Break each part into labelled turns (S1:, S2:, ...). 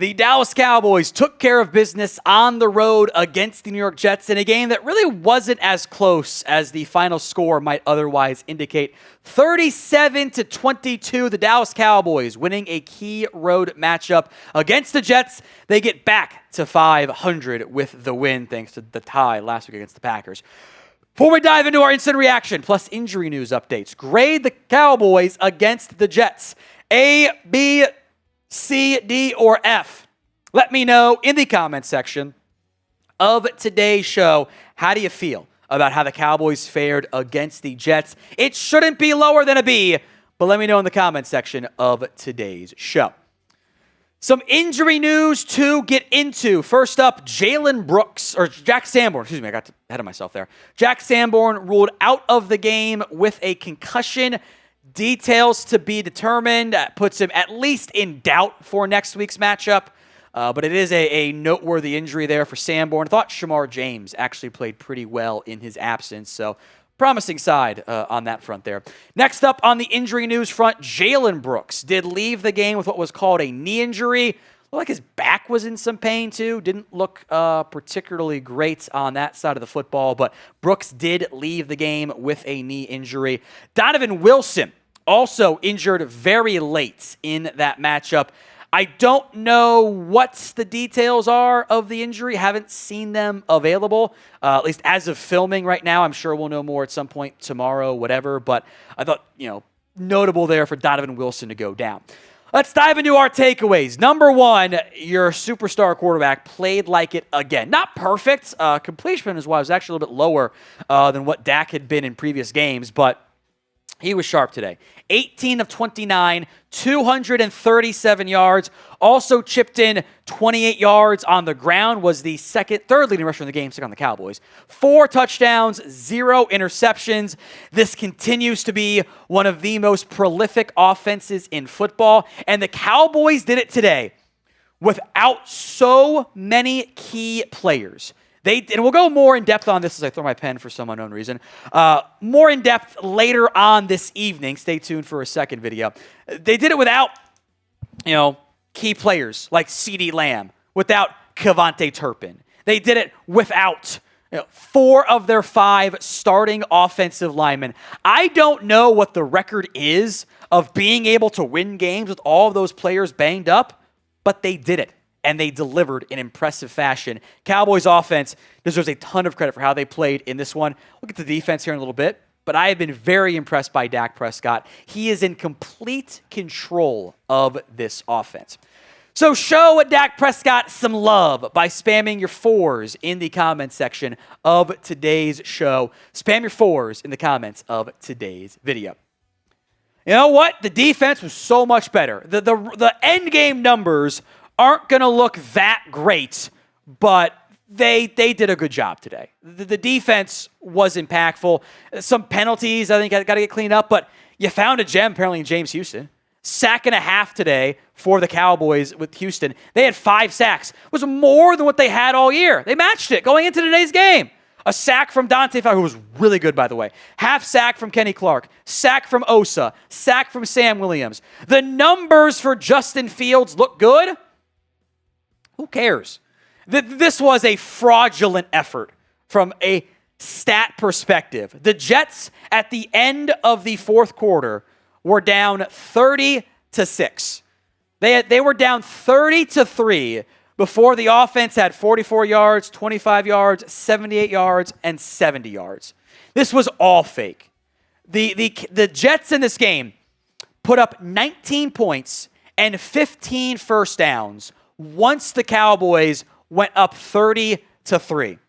S1: The Dallas Cowboys took care of business on the road against the New York Jets in a game that really wasn't as close as the final score might otherwise indicate. 37-22, the Dallas Cowboys winning a key road matchup against the Jets. They get back to 500 with the win thanks to the tie last week against the Packers. Before we dive into our instant reaction plus injury news updates, grade the Cowboys against the Jets. A, B, C, D, or F? Let me know in the comment section of today's show. How do you feel about how the Cowboys fared against the Jets? It shouldn't be lower than a B, but let me know in the comment section of today's show. Some injury news to get into. First up, Jack Sanborn. Excuse me, I got ahead of myself there. Jack Sanborn ruled out of the game with a concussion. Details to be determined. That puts him at least in doubt for next week's matchup. But it is a noteworthy injury there for Sanborn. I thought Shamar James actually played pretty well in his absence. So promising side on that front there. Next up on the injury news front, Jalen Brooks did leave the game with what was called a knee injury. Looked like his back was in some pain too. Didn't look particularly great on that side of the football. But Brooks did leave the game with a knee injury. Donovan Wilson also injured very late in that matchup. I don't know what the details are of the injury. Haven't seen them available, at least as of filming right now. I'm sure we'll know more at some point tomorrow, whatever. But I thought, notable there for Donovan Wilson to go down. Let's dive into our takeaways. Number one, your superstar quarterback played like it again. Not perfect. Completion is why it was actually a little bit lower than what Dak had been in previous games, but he was sharp today. 18 of 29, 237 yards. Also chipped in 28 yards on the ground. Was the third leading rusher in the game, second on the Cowboys. 4 touchdowns, 0 interceptions. This continues to be one of the most prolific offenses in football. And the Cowboys did it today without so many key players. And we'll go more in depth on this as I throw my pen for some unknown reason. More in depth later on this evening. Stay tuned for a second video. They did it without, key players like CeeDee Lamb, without Javonte Turpin. They did it without 4 of their 5 starting offensive linemen. I don't know what the record is of being able to win games with all of those players banged up, but they did it. And they delivered in impressive fashion. Cowboys offense deserves a ton of credit for how they played in this one. We'll get to the defense here in a little bit, but I have been very impressed by Dak Prescott. He is in complete control of this offense. So show Dak Prescott some love by spamming your 4s in the comments section of today's show. Spam your 4s in the comments of today's video. You know what? The defense was so much better. The end game numbers aren't going to look that great, but they did a good job today. The defense was impactful. Some penalties, I think, got to get cleaned up, but you found a gem apparently in James Houston. 1.5 sacks today for the Cowboys with Houston. They had 5 sacks. It was more than what they had all year. They matched it going into today's game. A sack from Dante Fowler, who was really good, by the way. Half sack from Kenny Clark. Sack from Osa. Sack from Sam Williams. The numbers for Justin Fields look good. Who cares? This was a fraudulent effort from a stat perspective. The Jets at the end of the fourth quarter were down 30-6. They were down 30-3 before the offense had 44 yards, 25 yards, 78 yards, and 70 yards. This was all fake. The Jets in this game put up 19 points and 15 first downs once the Cowboys went up 30-3.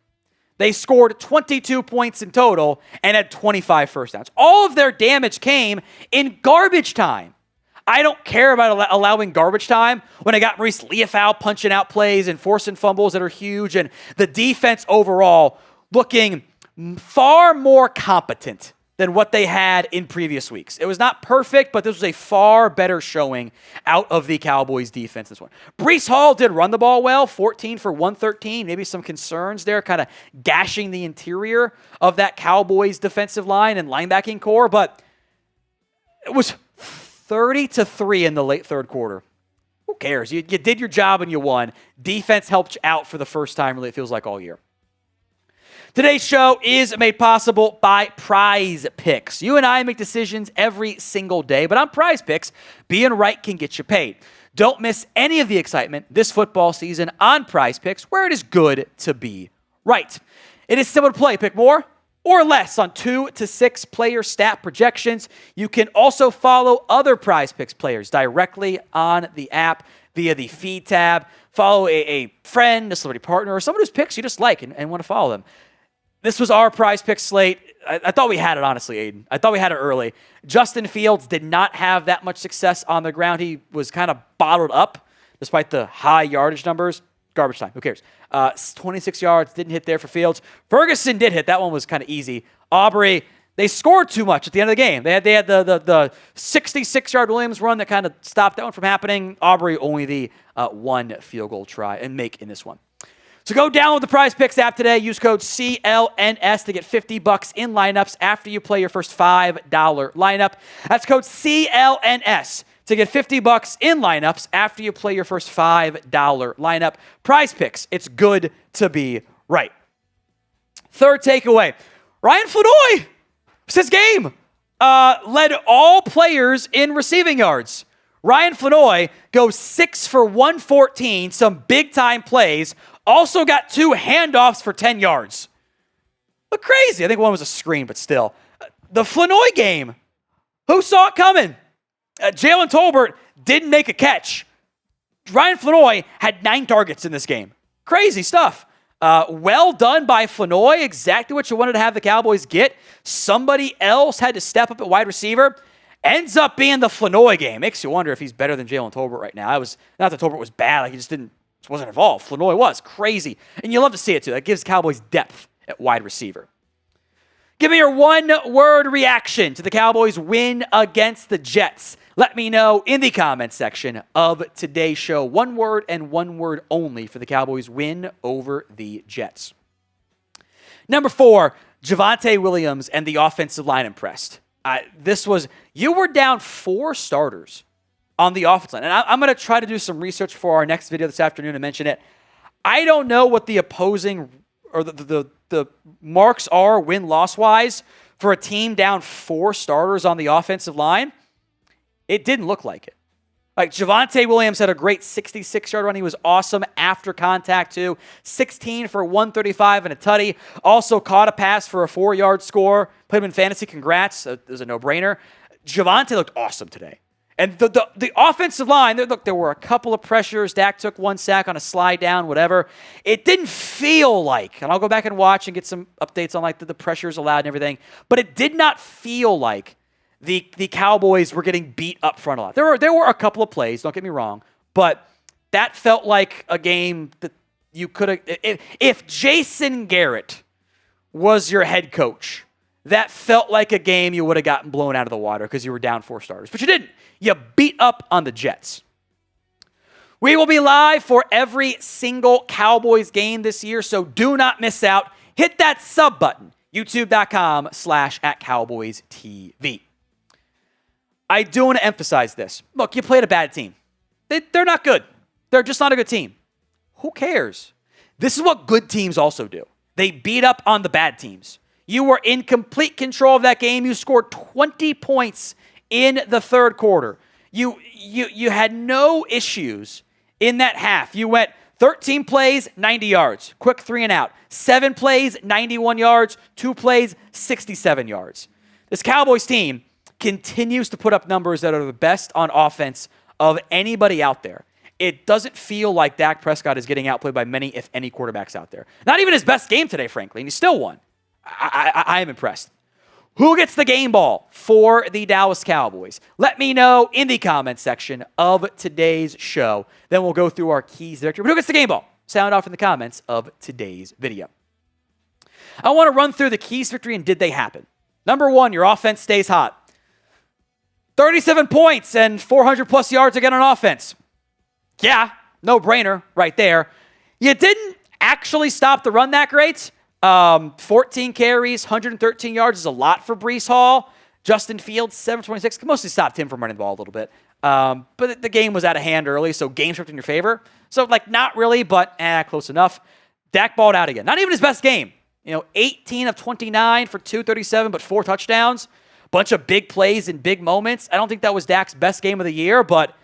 S1: They scored 22 points in total and had 25 first downs. All of their damage came in garbage time. I don't care about allowing garbage time when I got Maurice Leafau punching out plays and forcing fumbles that are huge, and the defense overall looking far more competent than what they had in previous weeks. It was not perfect, but this was a far better showing out of the Cowboys defense this one. Breece Hall did run the ball well, 14 for 113. Maybe some concerns there, kind of gashing the interior of that Cowboys defensive line and linebacking core, but it was 30-3 in the late third quarter. Who cares? You did your job and you won. Defense helped you out for the first time, really, it feels like all year. Today's show is made possible by Prize Picks. You and I make decisions every single day, but on Prize Picks, being right can get you paid. Don't miss any of the excitement this football season on Prize Picks, where it is good to be right. It is simple to play. Pick more or less on 2 to 6 player stat projections. You can also follow other Prize Picks players directly on the app via the feed tab. Follow a friend, a celebrity partner, or someone whose picks you just like and want to follow them. This was our Prize Picks slate. I thought we had it, honestly, Aiden. I thought we had it early. Justin Fields did not have that much success on the ground. He was kind of bottled up despite the high yardage numbers. Garbage time. Who cares? 26 yards. Didn't hit there for Fields. Ferguson did hit. That one was kind of easy. Aubrey, they scored too much at the end of the game. They had the 66-yard Williams run that kind of stopped that one from happening. Aubrey only the one field goal try and make in this one. So go download the Prize Picks app today. Use code CLNS to get $50 in lineups after you play your first $5 lineup. That's code CLNS to get $50 in lineups after you play your first $5 lineup. Prize Picks. It's good to be right. Third takeaway. Ryan Flournoy, it's his game, led all players in receiving yards. Ryan Flournoy goes 6 for 114, some big-time plays. Also got 2 handoffs for 10 yards. Look crazy. I think one was a screen, but still. The Flournoy game. Who saw it coming? Jalen Tolbert didn't make a catch. Ryan Flournoy had 9 targets in this game. Crazy stuff. Well done by Flournoy. Exactly what you wanted to have the Cowboys get. Somebody else had to step up at wide receiver. Ends up being the Flournoy game. Makes you wonder if he's better than Jalen Tolbert right now. Not that Tolbert was bad. Like he just wasn't involved. Flournoy was crazy. And you love to see it too. That gives Cowboys depth at wide receiver. Give me your one-word reaction to the Cowboys win against the Jets. Let me know in the comments section of today's show. One word and one word only for the Cowboys win over the Jets. Number 4, Javonte Williams and the offensive line impressed. You were down 4 starters on the offensive line. And I'm going to try to do some research for our next video this afternoon and mention it. I don't know what the opposing or the marks are win-loss-wise for a team down 4 starters on the offensive line. It didn't look like it. Like Javonte Williams had a great 66-yard run. He was awesome after contact too. 16 for 135 and a tutty. Also caught a pass for a 4-yard score. Played him in fantasy. Congrats. It was a no-brainer. Javonte looked awesome today. And the offensive line, there were a couple of pressures. Dak took 1 sack on a slide down, whatever. It didn't feel like, and I'll go back and watch and get some updates on like the pressures allowed and everything, but it did not feel like the Cowboys were getting beat up front a lot. There were a couple of plays, don't get me wrong, but that felt like a game that you could have, if Jason Garrett was your head coach, that felt like a game you would have gotten blown out of the water because you were down 4 starters. But you didn't. You beat up on the Jets. We will be live for every single Cowboys game this year, so do not miss out. Hit that sub button, youtube.com/@CowboysTV. I do want to emphasize this. Look, you played a bad team. They're not good. They're just not a good team. Who cares? This is what good teams also do. They beat up on the bad teams. You were in complete control of that game. You scored 20 points in the third quarter. You had no issues in that half. You went 13 plays, 90 yards. Quick 3 and out. 7 plays, 91 yards. 2 plays, 67 yards. This Cowboys team continues to put up numbers that are the best on offense of anybody out there. It doesn't feel like Dak Prescott is getting outplayed by many, if any, quarterbacks out there. Not even his best game today, frankly, and he still won. I am impressed. Who gets the game ball for the Dallas Cowboys? Let me know in the comments section of today's show. Then we'll go through our keys to victory. But who gets the game ball? Sound off in the comments of today's video. I want to run through the keys to victory and did they happen. Number 1, your offense stays hot. 37 points and 400-plus yards again on offense. Yeah, no-brainer right there. You didn't actually stop the run that great. 14 carries, 113 yards is a lot for Breece Hall. Justin Fields, 726. Mostly stopped him from running the ball a little bit. But the game was out of hand early, so game script in your favor. So, not really, but close enough. Dak balled out again. Not even his best game. 18 of 29 for 237, but 4 touchdowns. Bunch of big plays and big moments. I don't think that was Dak's best game of the year, but,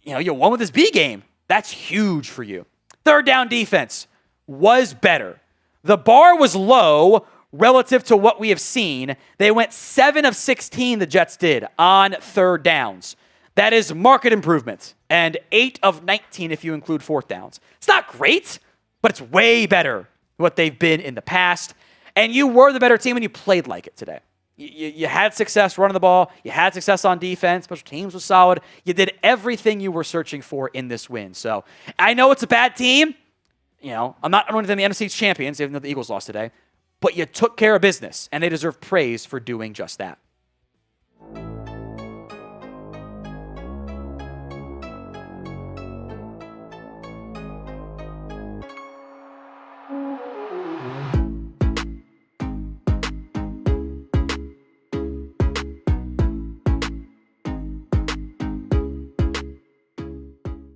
S1: you won with his B game. That's huge for you. Third down defense was better. The bar was low relative to what we have seen. They went 7 of 16, the Jets did, on third downs. That is market improvement. And 8 of 19 if you include fourth downs. It's not great, but it's way better than what they've been in the past. And you were the better team and you played like it today. You had success running the ball. You had success on defense. Special teams was solid. You did everything you were searching for in this win. So I know it's a bad team. I'm not running them the NFC's champions, even though the Eagles lost today. But you took care of business, and they deserve praise for doing just that.